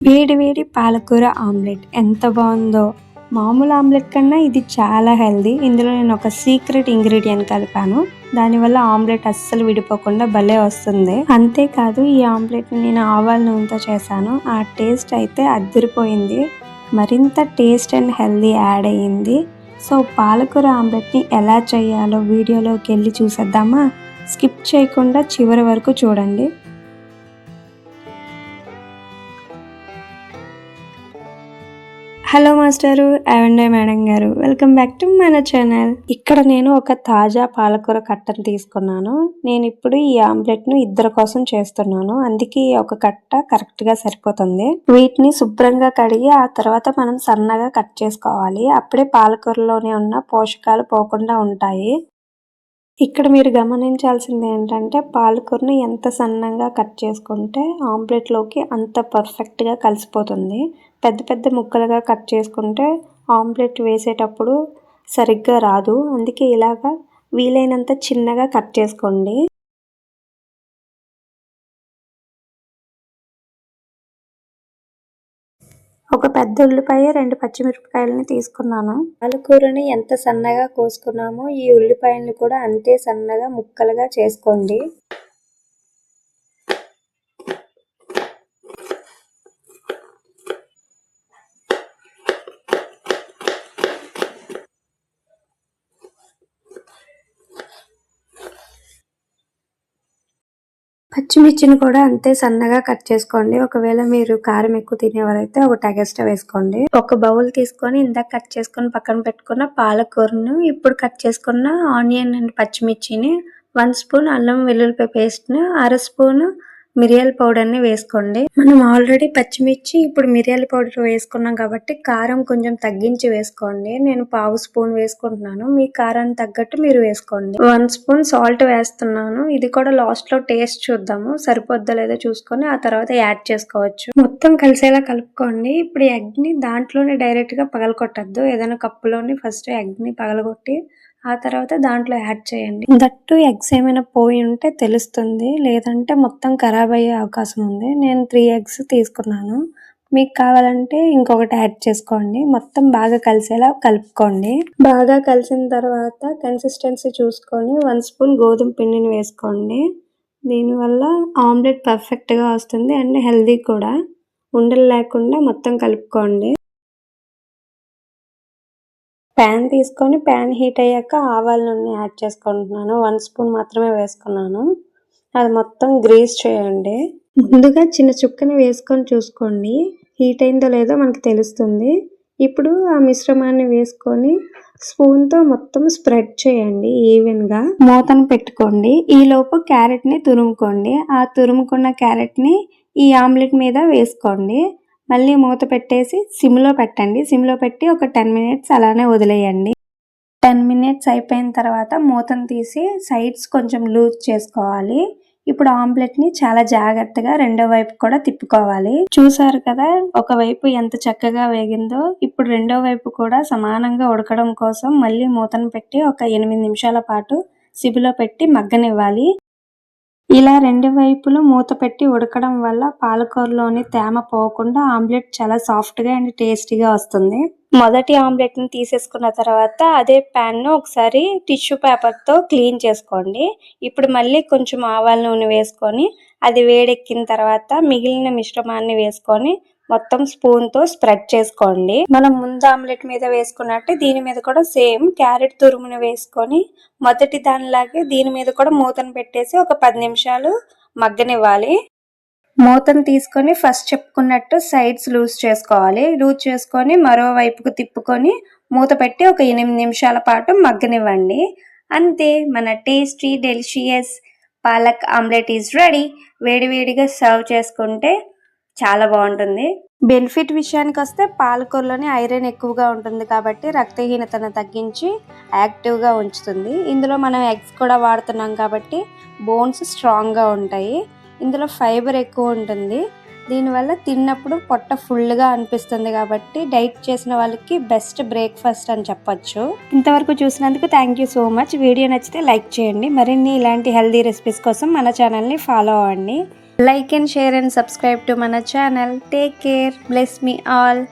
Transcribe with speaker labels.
Speaker 1: వేడి వేడి పాలకూర ఆమ్లెట్ ఎంత బాగుందో. మామూలు ఆమ్లెట్ కన్నా ఇది చాలా హెల్దీ. ఇందులో నేను ఒక సీక్రెట్ ఇంగ్రీడియంట్ కలిపాను. దానివల్ల ఆమ్లెట్ అస్సలు విడిపోకుండా భలే వస్తుంది. అంతేకాదు ఈ ఆమ్లెట్ని నేను ఆవాల నూనెతో చేశాను. ఆ టేస్ట్ అయితే అదిరిపోయింది. మరింత టేస్ట్ అండ్ హెల్దీ యాడ్ అయ్యింది. సో పాలకూర ఆమ్లెట్ని ఎలా చేయాలో వీడియోలోకి వెళ్ళి చూసేద్దామా? స్కిప్ చేయకుండా చివరి వరకు చూడండి. హలో మాస్టరు అండ్ మేడం గారు, వెల్కమ్ బ్యాక్ టు మన ఛానల్. ఇక్కడ నేను ఒక తాజా పాలకూర కట్టను తీసుకున్నాను. నేను ఇప్పుడు ఈ ఆమ్లెట్ ను ఇద్దరి కోసం చేస్తున్నాను. అందుకే ఒక కట్ట కరెక్ట్ గా సరిపోతుంది. వీటిని శుభ్రంగా కడిగి ఆ తర్వాత మనం సన్నగా కట్ చేసుకోవాలి. అప్పుడే పాలకూరలోనే ఉన్న పోషకాలు పోకుండా ఉంటాయి. ఇక్కడ మీరు గమనించాల్సింది ఏంటంటే పాలకూరని ఎంత సన్నంగా కట్ చేసుకుంటే ఆమ్లెట్లోకి అంత పర్ఫెక్ట్గా కలిసిపోతుంది. పెద్ద పెద్ద ముక్కలుగా కట్ చేసుకుంటే ఆమ్లెట్ వేసేటప్పుడు సరిగ్గా రాదు. అందుకే ఇలాగా వీలైనంత చిన్నగా కట్ చేసుకోండి. ఒక పెద్ద ఉల్లిపాయ 2 పచ్చిమిరపకాయలని తీసుకున్నాను. పాలకూరని ఎంత సన్నగా కోసుకున్నామో ఈ ఉల్లిపాయలని కూడా అంతే సన్నగా ముక్కలుగా చేసుకోండి. పచ్చిమిర్చిని కూడా అంతే సన్నగా కట్ చేసుకోండి. ఒకవేళ మీరు కారం ఎక్కువ తినేవారైతే ఒకటి ఎక్స్ట్రా వేసుకోండి. ఒక బౌల్ తీసుకొని ఇందాక కట్ చేసుకొని పక్కన పెట్టుకున్న పాలకూరను, ఇప్పుడు కట్ చేసుకున్న ఆనియన్ అండ్ పచ్చిమిర్చిని, 1 స్పూన్ అల్లం వెల్లుల్లిపాయ పేస్ట్ను, 1/2 స్పూన్ మిరియాల పౌడర్ని వేసుకోండి. మనం ఆల్రెడీ పచ్చిమిర్చి ఇప్పుడు మిరియాల పౌడర్ వేసుకున్నాం కాబట్టి కారం కొంచెం తగ్గించి వేసుకోండి. నేను 1/2 స్పూన్ వేసుకుంటున్నాను. మీ కారాన్ని తగ్గట్టు మీరు వేసుకోండి. 1 స్పూన్ సాల్ట్ వేస్తున్నాను. ఇది కూడా లాస్ట్ లో టేస్ట్ చూద్దాము, సరిపోద్దా లేదో చూసుకొని ఆ తర్వాత యాడ్ చేసుకోవచ్చు. మొత్తం కలిసేలా కలుపుకోండి. ఇప్పుడు ఎగ్ ని దాంట్లోనే డైరెక్ట్ గా పగలగొట్టద్దు. ఏదైనా కప్పులోని ఫస్ట్ ఎగ్ ని పగలగొట్టి ఆ తర్వాత దాంట్లో యాడ్ చేయండి. దట్టు ఎగ్స్ ఏమైనా పోయి ఉంటే తెలుస్తుంది, లేదంటే మొత్తం ఖరాబ్ అయ్యే అవకాశం ఉంది. నేను 3 ఎగ్స్ తీసుకున్నాను. మీకు కావాలంటే ఇంకొకటి యాడ్ చేసుకోండి. మొత్తం బాగా కలిసేలా కలుపుకోండి. బాగా కలిసిన తర్వాత కన్సిస్టెన్సీ చూసుకొని 1 స్పూన్ గోధుమ పిండిని వేసుకోండి. దీనివల్ల ఆమ్లెట్ పర్ఫెక్ట్గా వస్తుంది అండ్ హెల్దీ కూడా. ఉండలు లేకుండా మొత్తం కలుపుకోండి. ప్యాన్ తీసుకొని ప్యాన్ హీట్ అయ్యాక ఆవాల నూనె యాడ్ చేసుకుంటున్నాను. 1 స్పూన్ మాత్రమే వేసుకున్నాను. అది మొత్తం గ్రీస్ చేయండి. ముందుగా చిన్న చుక్కని వేసుకొని చూసుకోండి, హీట్ అయిందో లేదో మనకు తెలుస్తుంది. ఇప్పుడు ఆ మిశ్రమాన్ని వేసుకొని స్పూన్తో మొత్తం స్ప్రెడ్ చేయండి ఈవెన్గా. మూతను పెట్టుకోండి. ఈలోపు క్యారెట్ని తురుముకోండి. ఆ తురుముకున్న క్యారెట్ని ఈ ఆమ్లెట్ మీద వేసుకోండి. మళ్ళీ మూత పెట్టేసి సిమ్లో పెట్టండి. సిమ్లో పెట్టి ఒక 10 మినిట్స్ అలానే వదిలేయండి. 10 మినిట్స్ అయిపోయిన తర్వాత మూతను తీసి సైడ్స్ కొంచెం లూజ్ చేసుకోవాలి. ఇప్పుడు ఆమ్లెట్ని చాలా జాగ్రత్తగా రెండో వైపు కూడా తిప్పుకోవాలి. చూసారు కదా ఒకవైపు ఎంత చక్కగా వేగిందో. ఇప్పుడు రెండో వైపు కూడా సమానంగా ఉడకడం కోసం మళ్ళీ మూతను పెట్టి ఒక 8 నిమిషాల పాటు సిబిలో పెట్టి మగ్గనివ్వాలి. ఇలా 2 వైపులు మూత పెట్టి ఉడకడం వల్ల పాలకూరలోని తేమ పోకుండా ఆమ్లెట్ చాలా సాఫ్ట్గా అండ్ టేస్టీగా వస్తుంది. మొదటి ఆమ్లెట్ని తీసేసుకున్న తర్వాత అదే ప్యాన్ను ఒకసారి టిష్యూ పేపర్తో క్లీన్ చేసుకోండి. ఇప్పుడు మళ్ళీ కొంచెం ఆవాల నూనె వేసుకొని అది వేడెక్కిన తర్వాత మిగిలిన మిశ్రమాన్ని వేసుకొని మొత్తం స్పూన్తో స్ప్రెడ్ చేసుకోండి. మనం ముందు ఆమ్లెట్ మీద వేసుకున్నట్టు దీని మీద కూడా సేమ్ క్యారెట్ తురుమును వేసుకొని మొదటి దానిలాగే దీని మీద కూడా మూతను పెట్టేసి ఒక 10 నిమిషాలు మగ్గనివ్వాలి. మూతను తీసుకొని ఫస్ట్ చెప్పుకున్నట్టు సైడ్స్ లూజ్ చేసుకోవాలి. లూజ్ చేసుకొని మరోవైపుకు తిప్పుకొని మూత పెట్టి ఒక 8 నిమిషాల పాటు మగ్గనివ్వండి. అంతే, మన tasty delicious palak omelette is ready. వేడివేడిగా సర్వ్ చేసుకుంటే చాలా బాగుంటుంది. బెనిఫిట్ విషయానికి వస్తే పాలకూరలోని ఐరన్ ఎక్కువగా ఉంటుంది కాబట్టి రక్తహీనతను తగ్గించి యాక్టివ్గా ఉంచుతుంది. ఇందులో మనం ఎగ్స్ కూడా వాడుతున్నాం కాబట్టి బోన్స్ స్ట్రాంగ్గా ఉంటాయి. ఇందులో ఫైబర్ ఎక్కువ ఉంటుంది. దీనివల్ల తిన్నప్పుడు పొట్ట ఫుల్గా అనిపిస్తుంది కాబట్టి డైట్ చేసిన వాళ్ళకి బెస్ట్ బ్రేక్ఫాస్ట్ అని చెప్పొచ్చు. ఇంతవరకు చూసినందుకు thank you so much. Video నచ్చితే లైక్ చేయండి. మరిన్ని ఇలాంటి హెల్దీ రెసిపీస్ కోసం మన ఛానల్ని ఫాలో అవ్వండి. Like and share and subscribe to my channel. Take care. Bless me all.